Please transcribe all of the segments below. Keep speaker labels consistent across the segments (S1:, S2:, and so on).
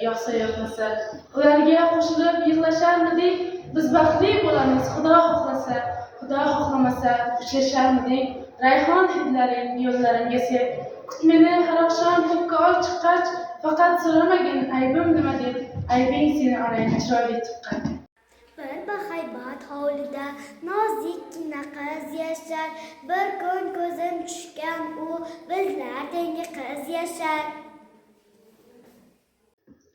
S1: yoqsa yoqmasa, ularga qo'shilib yig'lasharmidik? Biz baxtli bo'lamiz, Xudo xohlasa, Xudo xohlamasa uchrasharmidik? Rayhon hidlaring yo'llarimga sep, kut meni har oqshom ko'kka ol chiqqach, faqat so'ramagin aybim nima deb, aybing seni onang chiroyli chiqqan.
S2: Bir bahaybat hovlida nozikkina qiz yashar, bir kun ko'zim tushgan u bizlar dengi qiz yashar.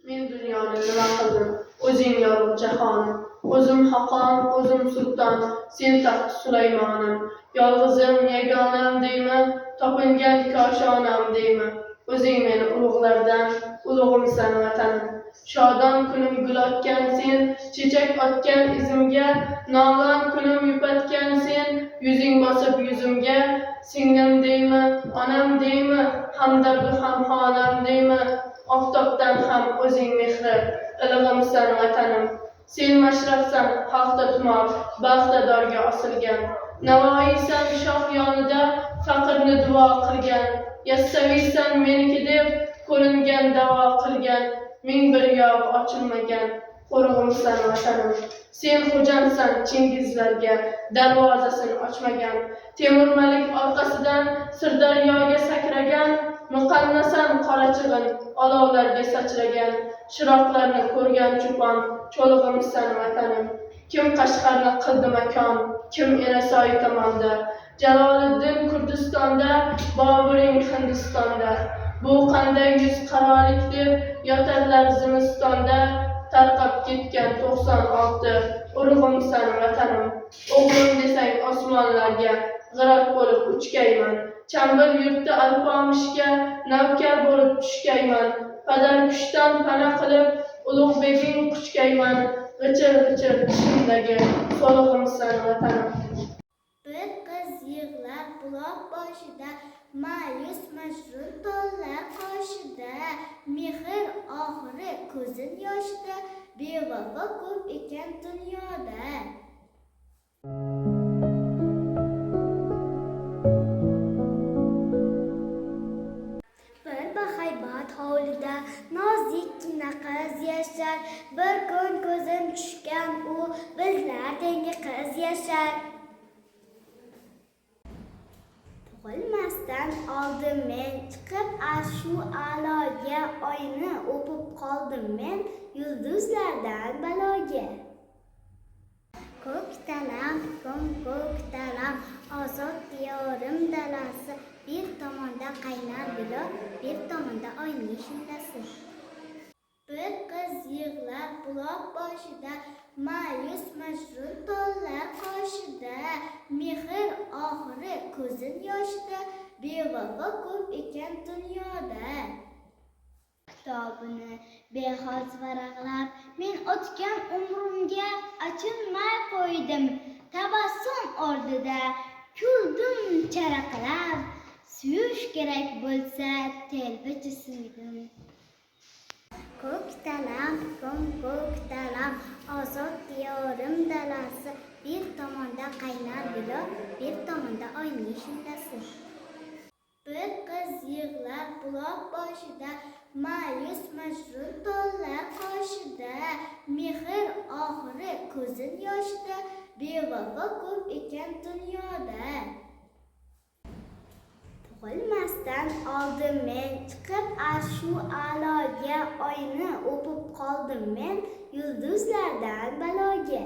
S1: Men dunyoni nima qildim? O'zing yorug' jahonim, o'zim Haqon, o'zim sulton, sen taxt Sulaymonim. Yolg'izim yagonam deyman, topingan koshonam deyman. O'zing meni ulug'lardan, ulug'imsan vatanim. Shodon kunim gul otgan sen, chechak otgan izimga, nog'lan kunim yupatgan sen, yuzing bosib yuzimga. Singlim deymi, onam deymi, hamdardu ham xonam deymi? Oftobdan ham o'zing mehri, ilig'imsan vatanim. Sen mashrabsan, xalqda tumor, baxtadorga osilgan. Navoiysan shoh yonida, faqirni duo qilgan. Yassaviysan meniki deb, ko'ringan davo qilgan. Ming bir yog' ochilmagan, qo'rg'imsan vatanim. Sen xo'jamsan Chingizlarga, darvozasini ochmagan. Temur Malik orqasidan Sirdaryoga sakragan. Muqannasan qorachig'in, olovlarga sachragan. Shiroqlarni ko'rgan cho'pon, cho'lig'imsan vatanim. Kim Qashqarni qildi makon, kim Enasoy tomonda, Jaloliddin Kurdistonda, Boburing Hindistonda. Bu qanday yuz qarolik deb yotarlar zimistonda, tarqab ketgan 96 urug'imsan vatanim. O'g'lim desang osmonlarga, g'iraq bo'lib uchgayman. Chambil yurtda alpomishga, navkar bo'lib tushgayman. Padar kuchdan pana qilib, ulug'beging quchgayman. G'ichir-g'ichir tishimdagi so'lig'imsan vatanim.
S2: Bir qiz yig'lar buloq boshida, ma'yus mashrur tollar qoshida. Mehr oxiri ko'zin yoshida, bevafo ko'p ekan dunyoda. Bir bahaybat hovlida nozikkina qiz yashar, bir kun ko'zim tushgan u bizlar dengi qiz yashar. Tug'ilmasdan oldin men chiqib ashu a'loga, oyni o'pib qoldim men yulduzlardan baloga. Ko'ktalam, ko'ktalam, ozod diyorim dalasi, bir tomonda qaynar buloq, bir tomonda oyning shundasi. Bir qiz yig'lar buloq boshida, ma'yus mashrur tollar qoshida. Mehr oxiri ko'zin yoshida, bevafo ko'p ekan dunyoda. Kitobini behoz varaqlab, men o'tgan umrimga achinmay qo'ydim. Tabassum ordida kuldim charaqlab, suyish kerak bo'lsa telbacha suydim. Ko'ktalam, ko'ktalam, ozod diyorim dalasi, bir tomonda qaynar buloq, bir tomonda oyning shundasi. Bir qiz yig'lar buloq boshida, ma'yus mashrur tollar qoshida. Mehr oxiri ko'zin yoshida, bevafo ko'p ekan dunyoda. Tug'ilmasdan oldin men chiqib ashu a'loga, oyni o'pib qoldim men yulduzlardan baloga.